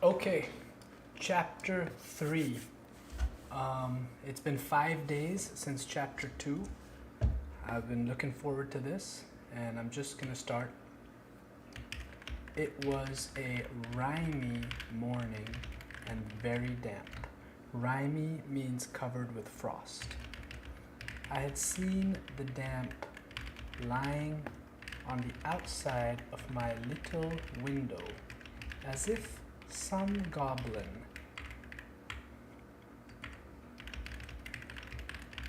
Okay, chapter 3. It's been 5 days since chapter 2. I've been looking forward to this, and I'm just going to start. It was a rimy morning and very damp. Rimy means covered with frost. I had seen the damp lying on the outside of my little window, as if some goblin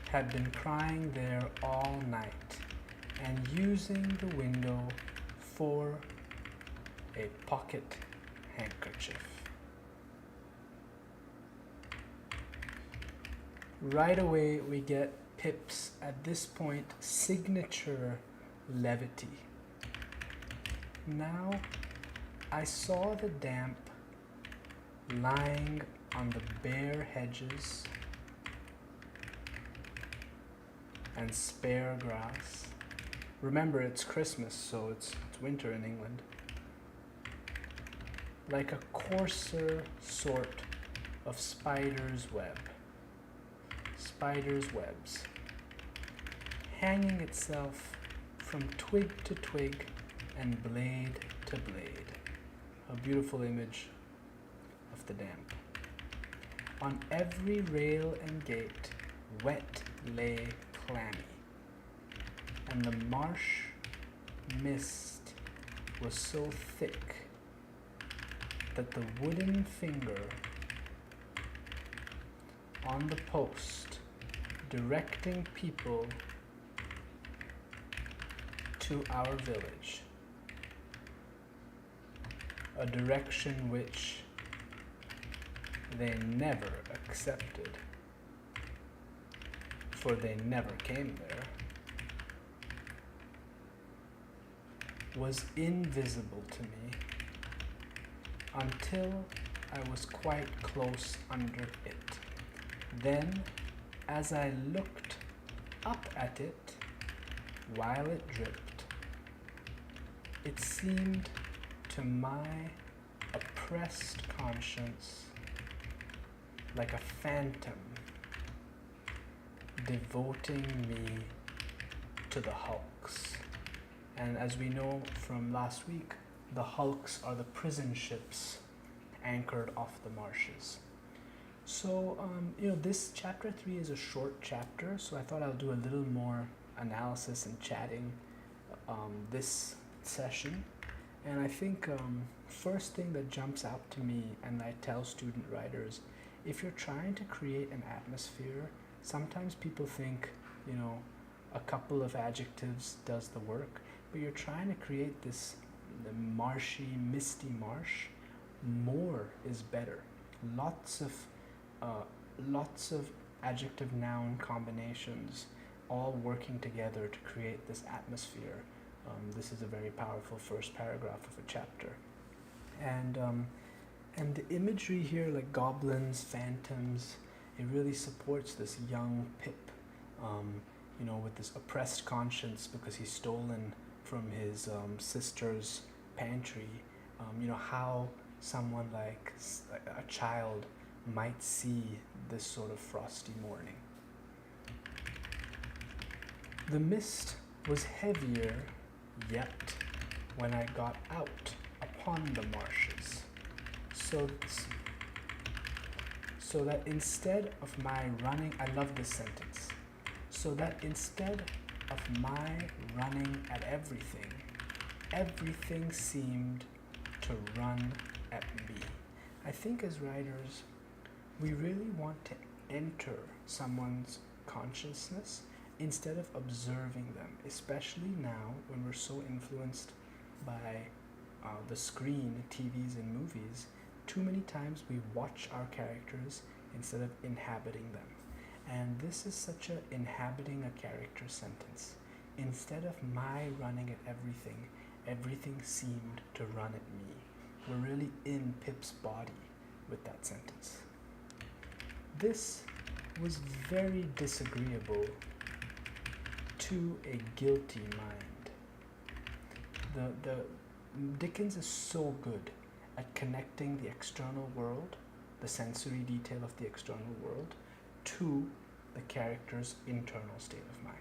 had been crying there all night and using the window for a pocket handkerchief. Right away we get Pip's, at this point, signature levity. Now I saw the damp lying on the bare hedges and spare grass. Remember, it's Christmas, so it's winter in England. Like a coarser sort of spider's web. Spider's webs. Hanging itself from twig to twig and blade to blade. A beautiful image of the damp. On every rail and gate, wet lay clammy, and the marsh mist was so thick that the wooden finger on the post directing people to our village, a direction which they never accepted, for they never came there, was invisible to me until I was quite close under it. Then, as I looked up at it while it dripped, it seemed to my oppressed conscience like a phantom devoting me to the hulks. And as we know from last week, the hulks are the prison ships anchored off the marshes. So, this chapter 3 is a short chapter, so I thought I'll do a little more analysis and chatting this session. And I think first thing that jumps out to me, and I tell student writers, if you're trying to create an atmosphere, sometimes people think, a couple of adjectives does the work, but you're trying to create the marshy, misty marsh. More is better. Lots of adjective noun combinations all working together to create this atmosphere. This is a very powerful first paragraph of a chapter. And the imagery here, like goblins, phantoms, it really supports this young Pip, with this oppressed conscience because he's stolen from his sister's pantry. How someone like a child might see this sort of frosty morning. The mist was heavier yet when I got out upon the marshes, so that instead of my running, I love this sentence, so that instead of my running at everything seemed to run at me. I think as writers, we really want to enter someone's consciousness instead of observing them, especially now when we're so influenced by the screen, TVs and movies. Too many times we watch our characters instead of inhabiting them. And this is such a inhabiting a character sentence. Instead of my running at everything seemed to run at me. We're really in Pip's body with that sentence. This was very disagreeable to a guilty mind. The Dickens is so good at connecting the external world, the sensory detail of the external world, to the character's internal state of mind.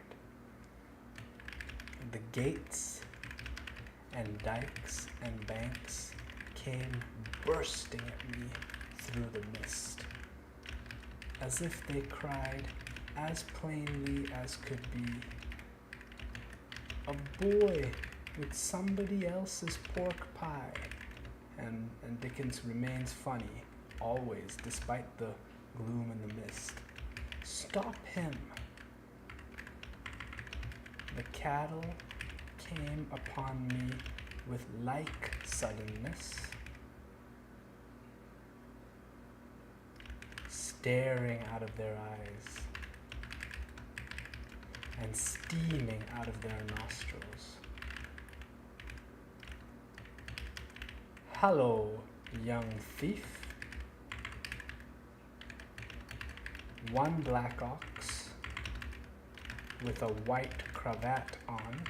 The gates and dikes and banks came bursting at me through the mist, as if they cried as plainly as could be, "A boy with somebody else's pork pie." And Dickens remains funny, always, despite the gloom and the mist. "Stop him." The cattle came upon me with like suddenness, staring out of their eyes and steaming out of their nostrils. "Hello, young thief." One black ox with a white cravat on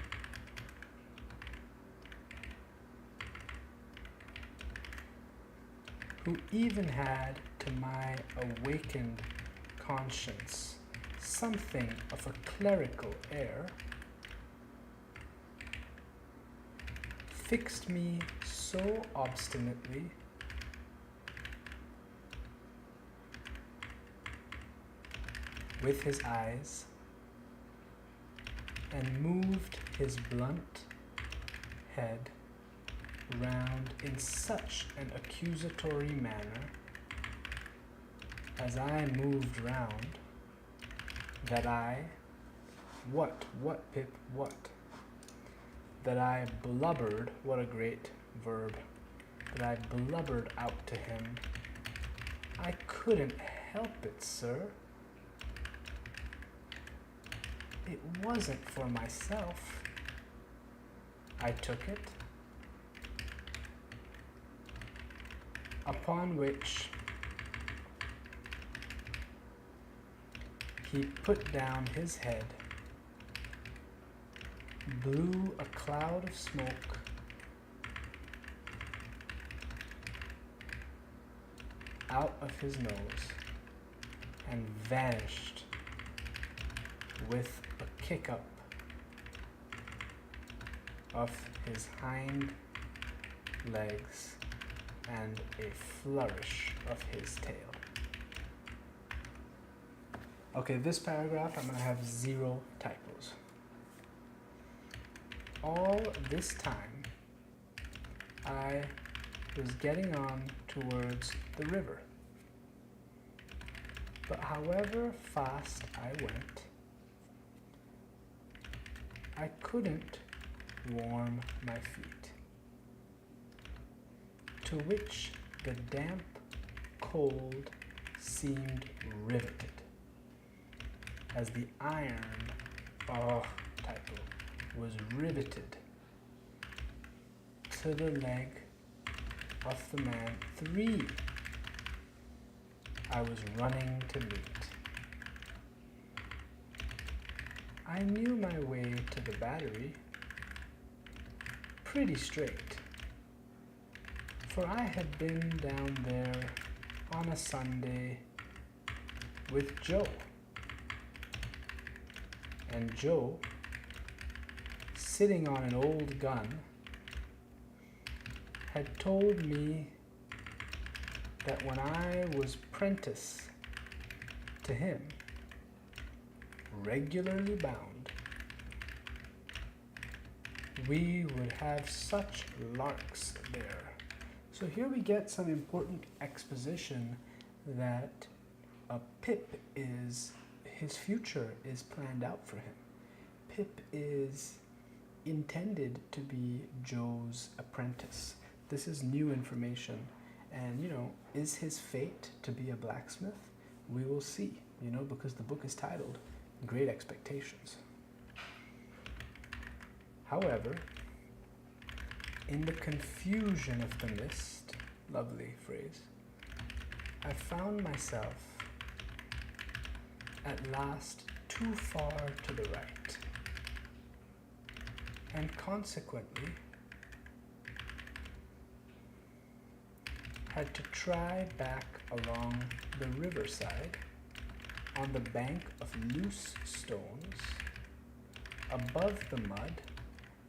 who even had, to my awakened conscience, something of a clerical air, fixed me so obstinately with his eyes and moved his blunt head round in such an accusatory manner as I moved round, that I, what, Pip, what? That I blubbered, what a great verb, that I blubbered out to him, "I couldn't help it, sir. It wasn't for myself. I took it." Upon which he put down his head, blew a cloud of smoke, out of his nose, and vanished with a kick up of his hind legs and a flourish of his tail. Okay, this paragraph I'm going to have 0 typos. All this time, I was getting on towards the river. But however fast I went, I couldn't warm my feet, to which the damp cold seemed riveted, as the iron, typo, was riveted to the leg of the man 3 I was running to meet. I knew my way to the battery pretty straight, for I had been down there on a Sunday with Joe. And Joe, sitting on an old gun, had told me that when I was prentice to him, regularly bound, we would have such larks there. So here we get some important exposition that Pip is, his future is planned out for him. Pip is intended to be Joe's apprentice. This is new information. And, is his fate to be a blacksmith? We will see, because the book is titled Great Expectations. However, in the confusion of the mist, lovely phrase, I found myself at last too far to the right, and consequently had to try back along the riverside on the bank of loose stones, above the mud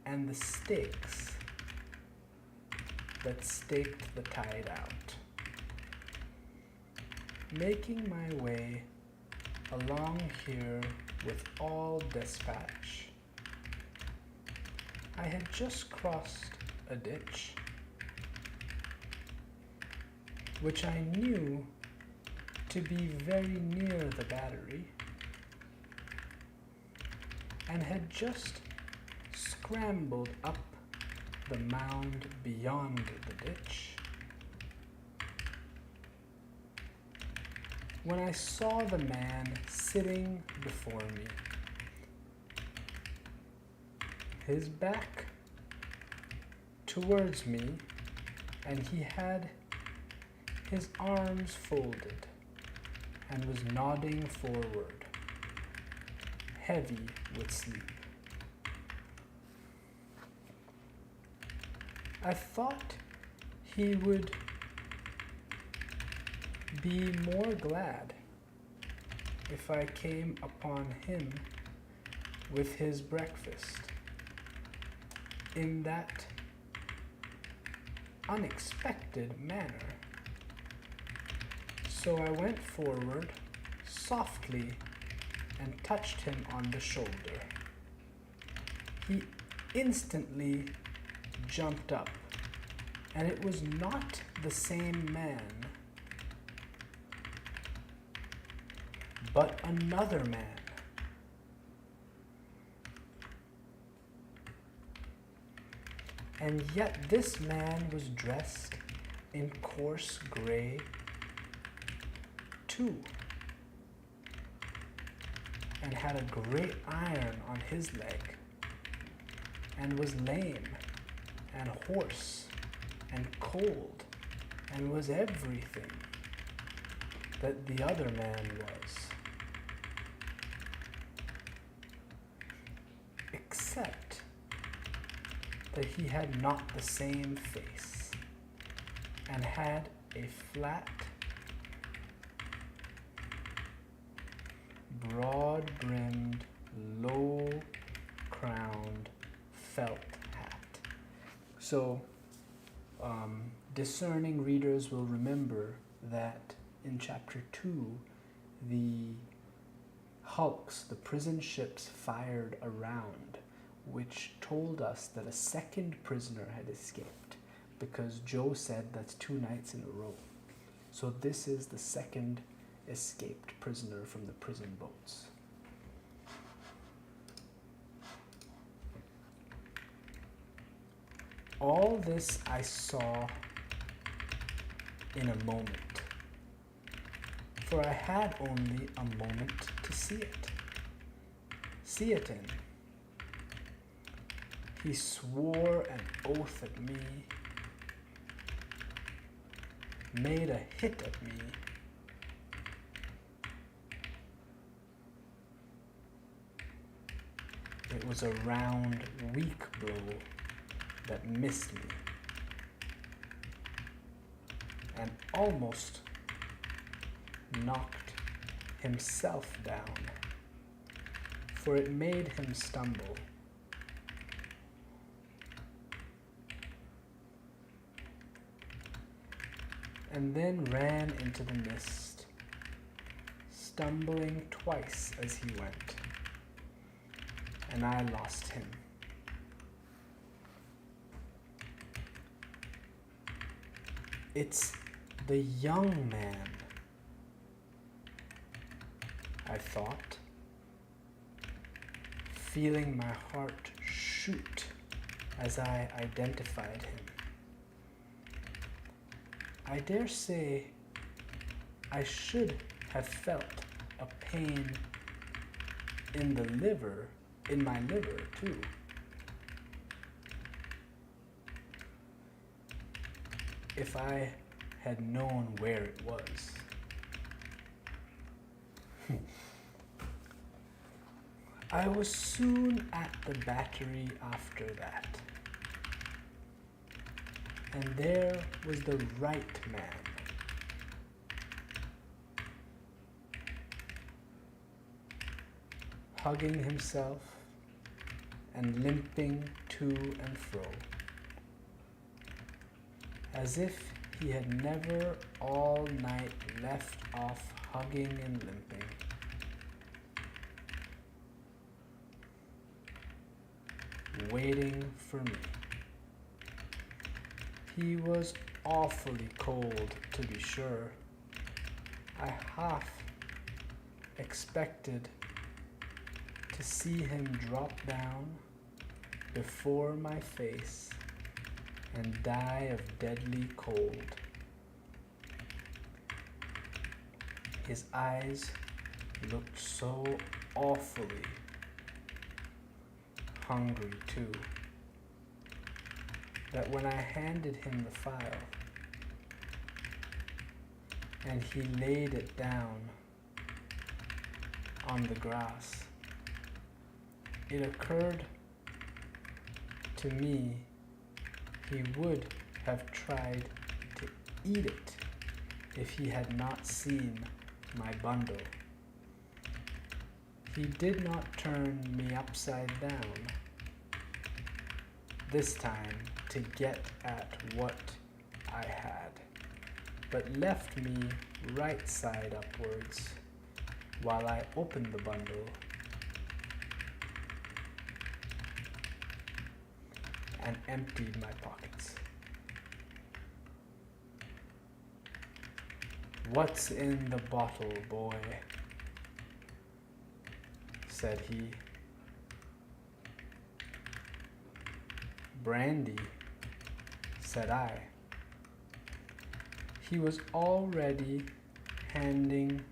and the stakes that staked the tide out. Making my way along here with all dispatch, I had just crossed a ditch, which I knew to be very near the battery, and had just scrambled up the mound beyond the ditch, when I saw the man sitting before me, his back towards me, and he had his arms folded and was nodding forward, heavy with sleep. I thought he would be more glad if I came upon him with his breakfast in that unexpected manner. So I went forward softly and touched him on the shoulder. He instantly jumped up, and it was not the same man, but another man. And yet this man was dressed in coarse gray too, and had a great iron on his leg, and was lame and hoarse and cold, and was everything that the other man was, except that he had not the same face, and had a flat, broad-brimmed, low-crowned felt hat. So, discerning readers will remember that in chapter 2, the hulks, the prison ships, fired a round, which told us that a second prisoner had escaped, because Joe said that's 2 nights in a row. So this is the second escaped prisoner from the prison boats. All this I saw in a moment, for I had only a moment to see it in. He swore an oath at me, made a hit at me, it was a round, weak blow that missed me and almost knocked himself down, for it made him stumble. And then ran into the mist, stumbling twice as he went, and I lost him. It's the young man, I thought, feeling my heart shoot as I identified him. I dare say I should have felt a pain in my liver too. If I had known where it was. I was soon at the battery after that. And there was the right man. Hugging himself and limping to and fro, as if he had never all night left off hugging and limping. Waiting for me. He was awfully cold, to be sure. I half expected to see him drop down before my face and die of deadly cold. His eyes looked so awfully hungry too, that when I handed him the file and he laid it down on the grass, it occurred to me he would have tried to eat it if he had not seen my bundle. He did not turn me upside down, this time to get at what I had, but left me right side upwards while I opened the bundle and emptied my pockets. "What's in the bottle, boy?" said he. "Brandy," said I. He was already handing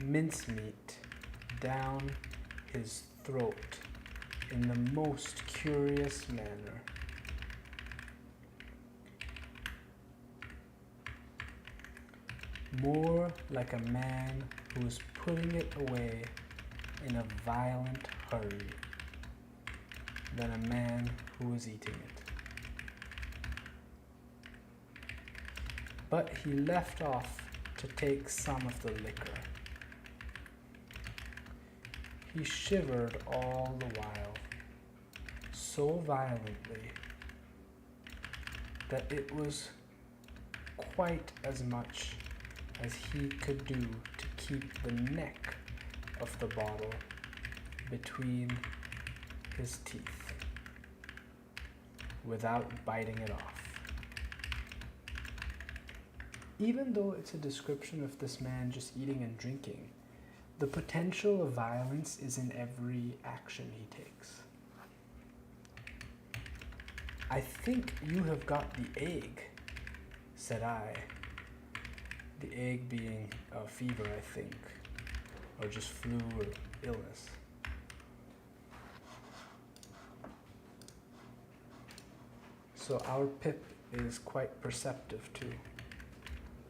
mincemeat down his throat in the most curious manner. More like a man who is putting it away in a violent hurry than a man who is eating it. But he left off to take some of the liquor. He shivered all the while, so violently that it was quite as much as he could do to keep the neck of the bottle between his teeth without biting it off. Even though it's a description of this man just eating and drinking, the potential of violence is in every action he takes. "I think you have got the ague," said I. The ague being a fever, I think, or just flu or illness. So our Pip is quite perceptive too.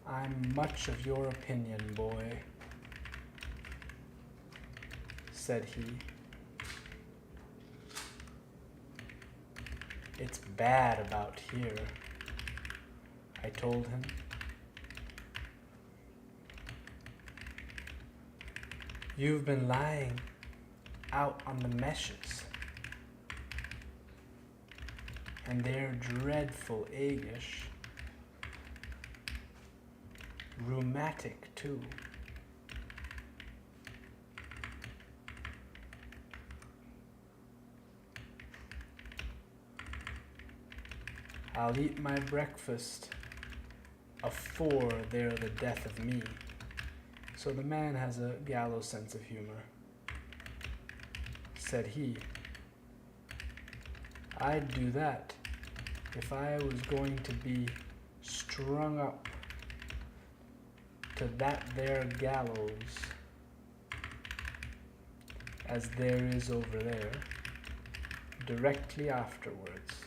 "I'm much of your opinion, boy," said he. "It's bad about here," I told him. "You've been lying out on the meshes, and they're dreadful aguish. Rheumatic, too. I'll eat my breakfast afore they're the death of me." So the man has a gallows sense of humor. Said he, "I'd do that if I was going to be strung up to that there gallows as there is over there directly afterwards.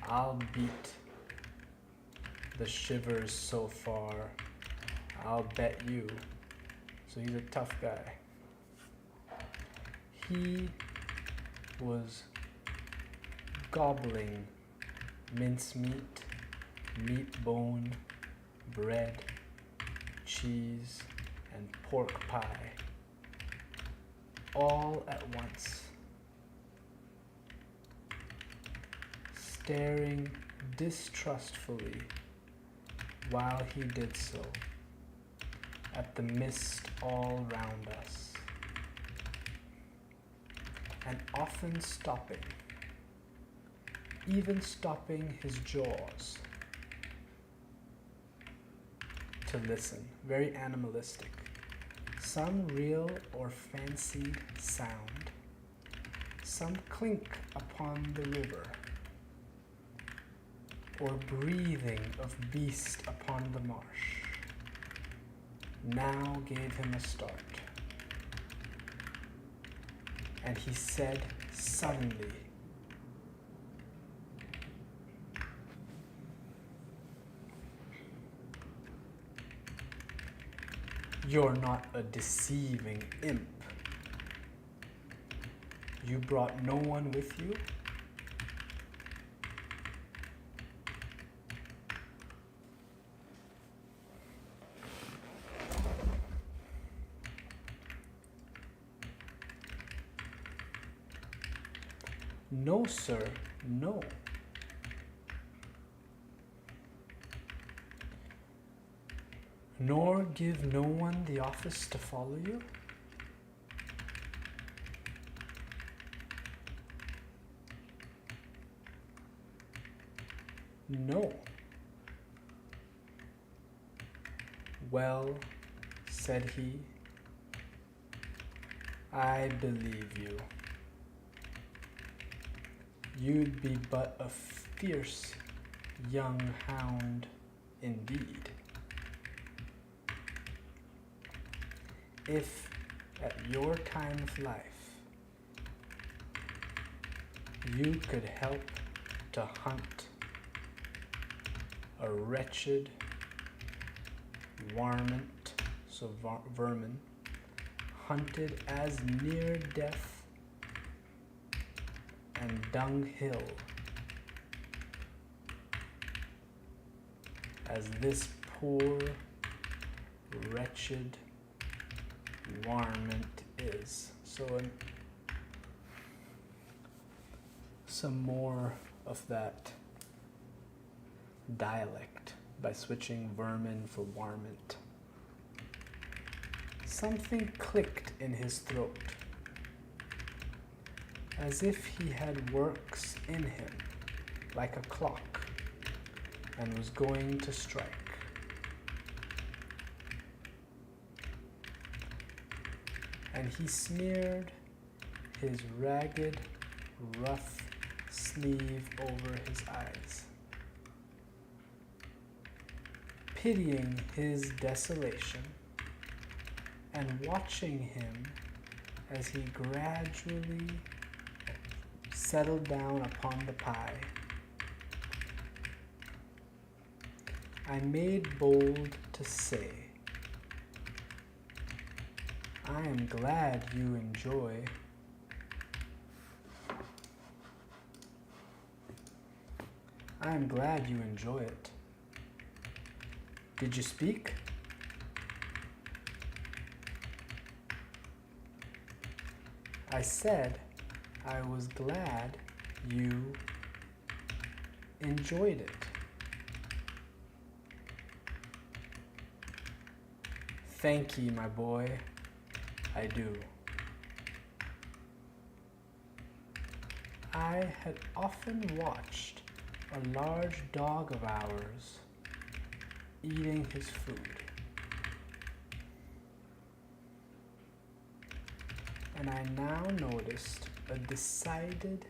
I'll beat the shivers so far, I'll bet you." So he's a tough guy. He was gobbling mincemeat, meat bone, bread, cheese, and pork pie, all at once, staring distrustfully while he did so at the mist all round us, and often stopping, even stopping his jaws to listen, very animalistic. Some real or fancied sound, some clink upon the river, or breathing of beast upon the marsh, now gave him a start. And he said suddenly, "You're not a deceiving imp. You brought no one with you?" "No, sir, no." "Nor give no one the office to follow you?" "No." "Well," said he, "I believe you. You'd be but a fierce young hound indeed, if at your time of life you could help to hunt a wretched varmint, so vermin, hunted as near death and dunghill as this poor wretched varmint is. So some more of that dialect by switching vermin for varmint. Something clicked in his throat, as if he had works in him, like a clock, and was going to strike. And he smeared his ragged, rough sleeve over his eyes, pitying his desolation and watching him as he gradually settled down upon the pie. I made bold to say, "I am glad you enjoy." "I am glad you enjoy it. Did you speak?" "I said I was glad you enjoyed it." "Thank ye, my boy, I do." I had often watched a large dog of ours eating his food, and I now noticed a decided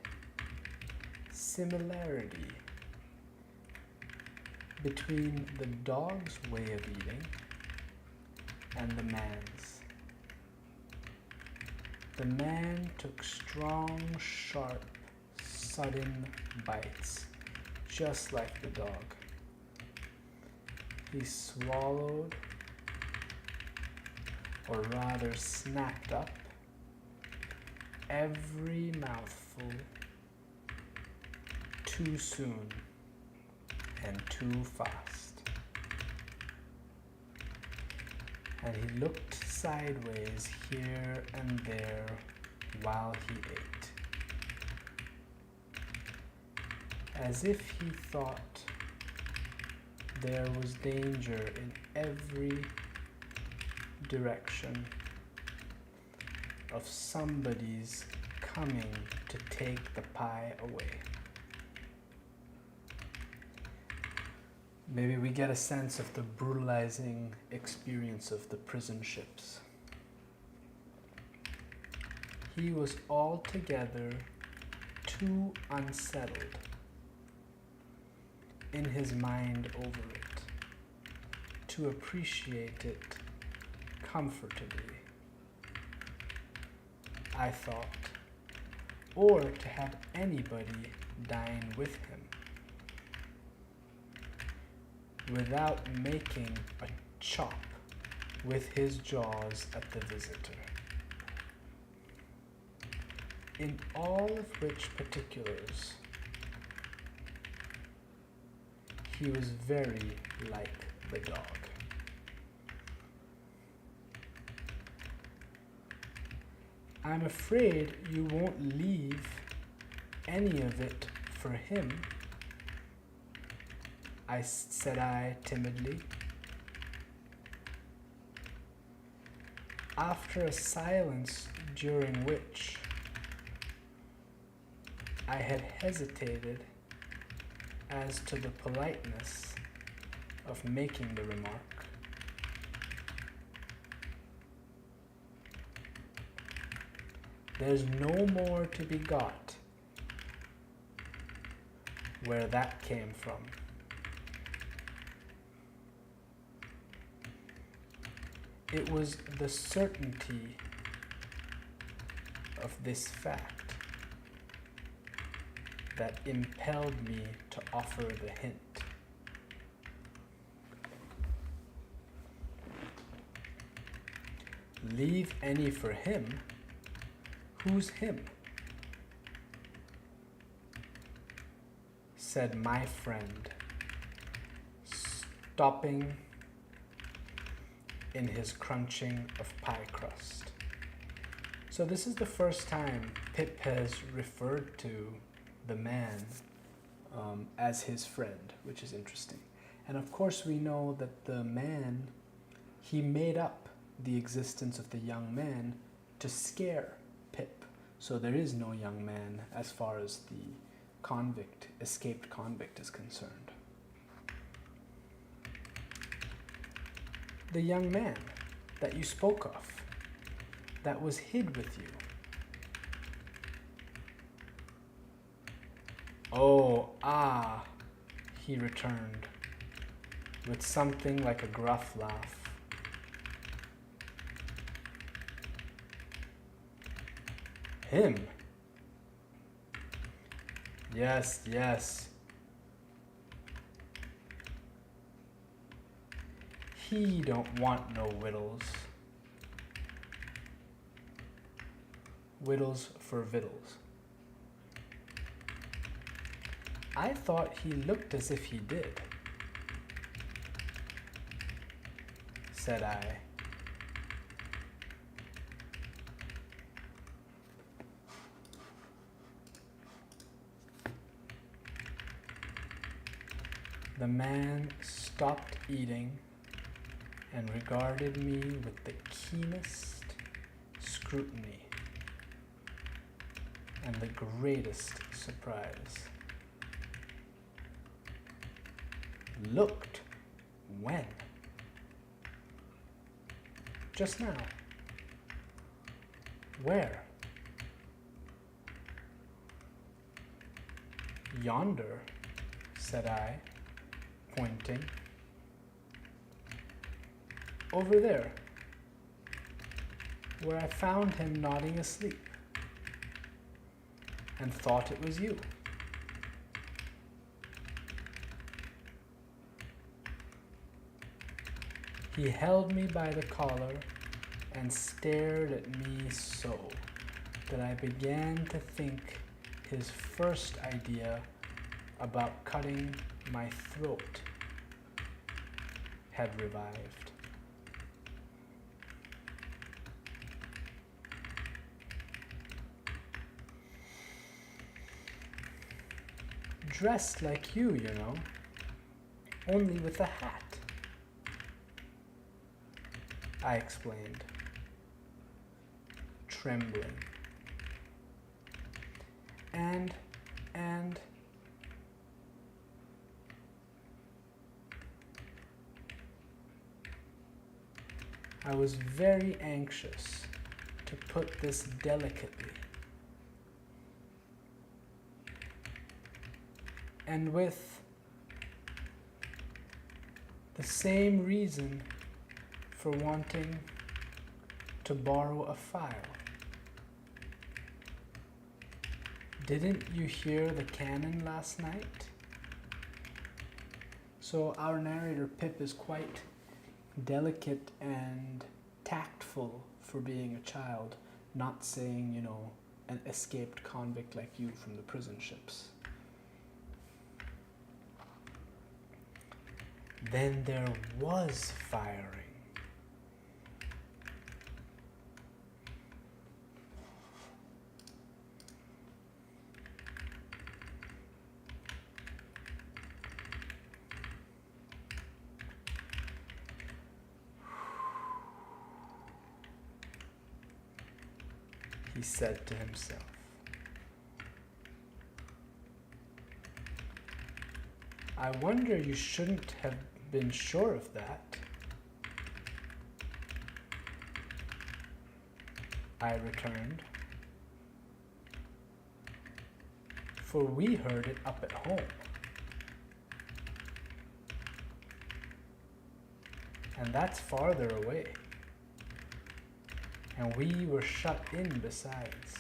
similarity between the dog's way of eating and the man's. The man took strong, sharp, sudden bites, just like the dog. He swallowed, or rather snapped up, every mouthful too soon, and too fast. And he looked sideways here and there while he ate, as if he thought there was danger in every direction of somebody's coming to take the pie away. Maybe we get a sense of the brutalizing experience of the prison ships. He was altogether too unsettled in his mind over it to appreciate it comfortably, I thought, or to have anybody dine with him without making a chop with his jaws at the visitor. In all of which particulars, he was very like the dog. I'm afraid you won't leave any of it for him, said I timidly. After a silence during which I had hesitated as to the politeness of making the remark, there's no more to be got where that came from. It was the certainty of this fact that impelled me to offer the hint. Leave any for him? Who's him? Said my friend, stopping in his crunching of pie crust. So this is the first time Pip has referred to the man as his friend, which is interesting. And of course we know that the man, he made up the existence of the young man to scare Pip. So there is no young man as far as the escaped convict is concerned. The young man that you spoke of, that was hid with you. Oh, he returned with something like a gruff laugh. Him? Yes, yes. He don't want no wittles. Wittles for vittles. I thought he looked as if he did, said I. The man stopped eating and regarded me with the keenest scrutiny and the greatest surprise. Looked? When? Just now. Where? Yonder, said I, pointing. Over there, where I found him nodding asleep and thought it was you. He held me by the collar and stared at me so that I began to think his first idea about cutting my throat had revived. Dressed like you know, only with a hat, I explained, trembling. And I was very anxious to put this delicately. And with the same reason for wanting to borrow a file. Didn't you hear the cannon last night? So our narrator Pip is quite delicate and tactful for being a child, not saying, an escaped convict like you from the prison ships. Then there was firing. He said to himself. I wonder you shouldn't have been sure of that. I returned. For we heard it up at home. And that's farther away. And we were shut in besides.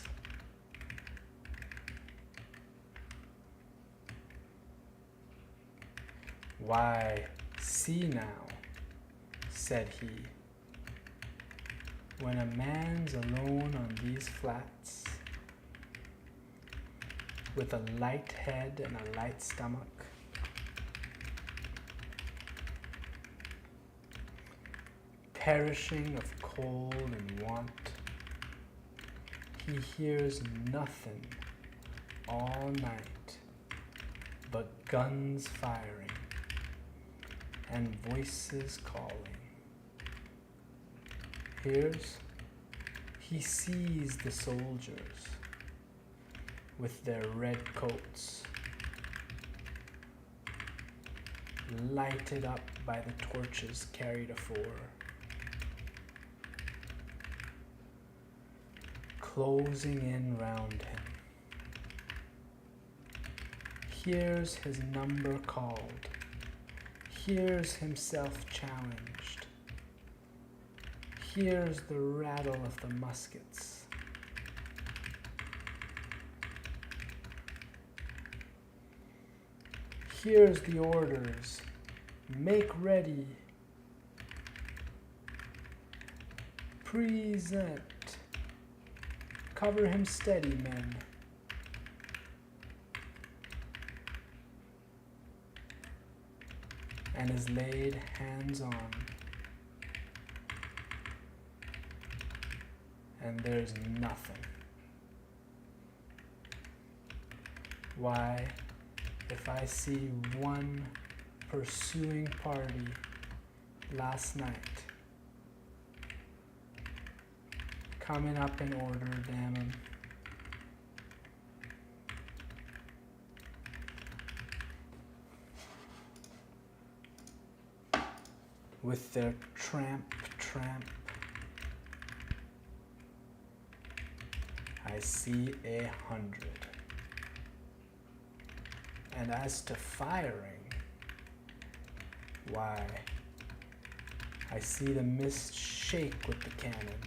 Why, see now, said he, when a man's alone on these flats, with a light head and a light stomach, perishing of cold and want, he hears nothing all night but guns firing and voices calling. He sees the soldiers with their red coats, lighted up by the torches carried afore, closing in round him. Hears his number called, hears himself challenged, hears the rattle of the muskets, hears the orders, make ready, present, cover him steady, men. And is laid hands on. And there's nothing. Why, if I see one pursuing party last night coming up in order, damn 'em, with their tramp, I see 100. And as to firing, why, I see the mist shake with the cannon.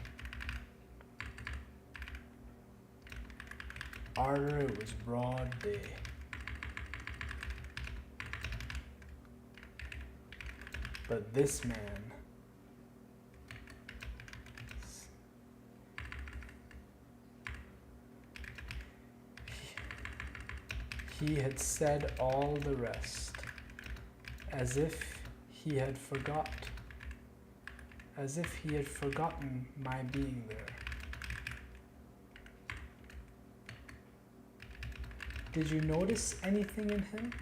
Arter it was broad day. But this man, he had said all the rest. as if he had forgotten my being there. Did you notice anything in him?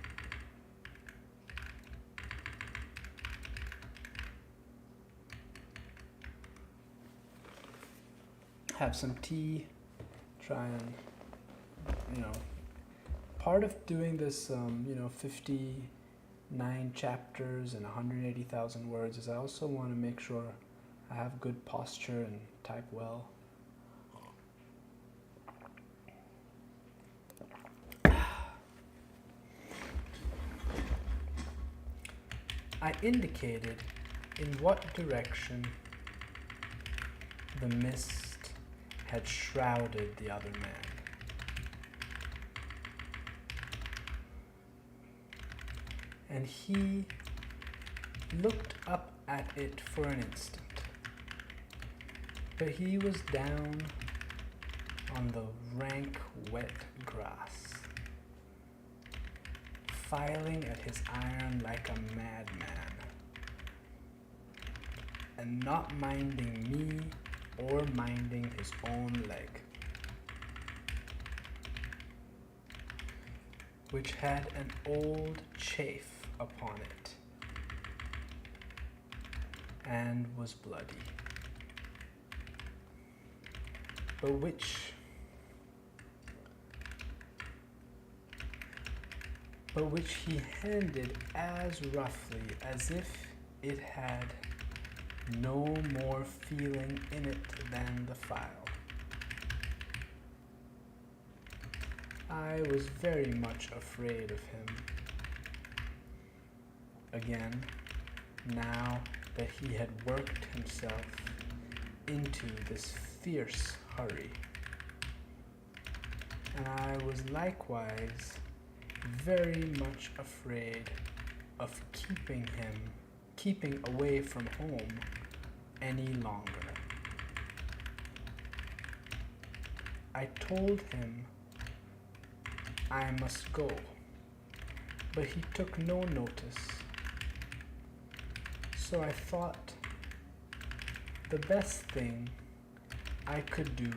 Have some tea, try and, part of doing this, 59 chapters and 180,000 words is I also want to make sure I have good posture and type well. I indicated in what direction the mist had shrouded the other man. And he looked up at it for an instant. But he was down on the rank, wet grass, filing at his iron like a madman, and not minding me or minding his own leg, which had an old chafe upon it and was bloody, but which he handed as roughly as if it had no more feeling in it than the file. I was very much afraid of him. Again, now that he had worked himself into this fierce hurry. And I was likewise very much afraid of keeping away from home any longer. I told him I must go, but he took no notice. So I thought the best thing I could do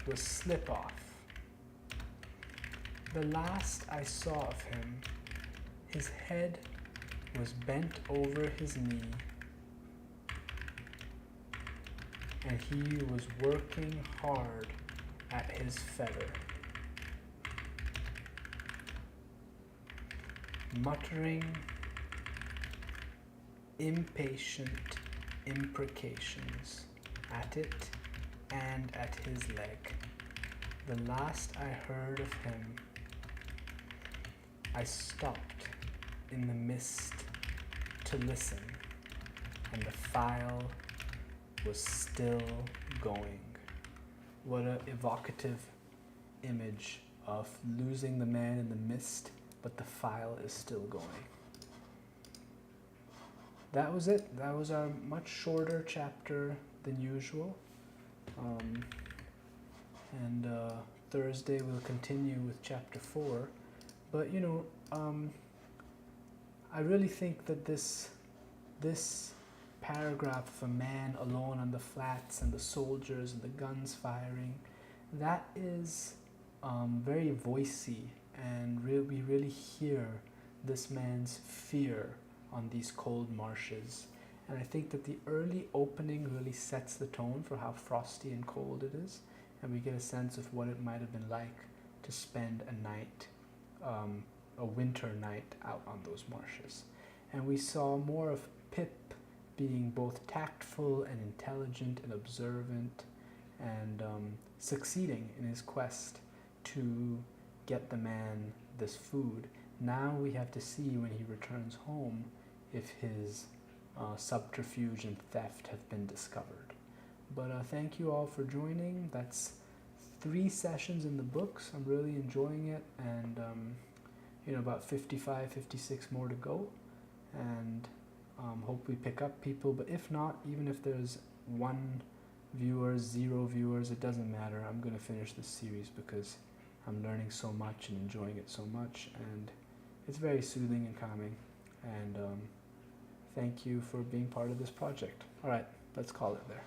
was slip off. The last I saw of him, his head was bent over his knee, and he was working hard at his feather, muttering impatient imprecations at it and at his leg. The last I heard of him, I stopped in the mist to listen, and the file was still going. What an evocative image of losing the man in the mist, but the file is still going. That was it. That was our much shorter chapter than usual. And Thursday we'll continue with chapter 4. But I really think that this paragraph of a man alone on the flats and the soldiers and the guns firing, that is very voicey, and we really hear this man's fear on these cold marshes. And I think that the early opening really sets the tone for how frosty and cold it is, and we get a sense of what it might have been like to spend a night, a winter night out on those marshes. And we saw more of Pip being both tactful and intelligent and observant, and succeeding in his quest to get the man this food. Now we have to see when he returns home if his subterfuge and theft have been discovered. But thank you all for joining. That's 3 sessions in the books. I'm really enjoying it, and about 55, 56 more to go, and hope we pick up people. But if not, even if there's 1 viewer, 0 viewers, it doesn't matter. I'm going to finish this series because I'm learning so much and enjoying it so much, and it's very soothing and calming. And thank you for being part of this project. All right, let's call it there.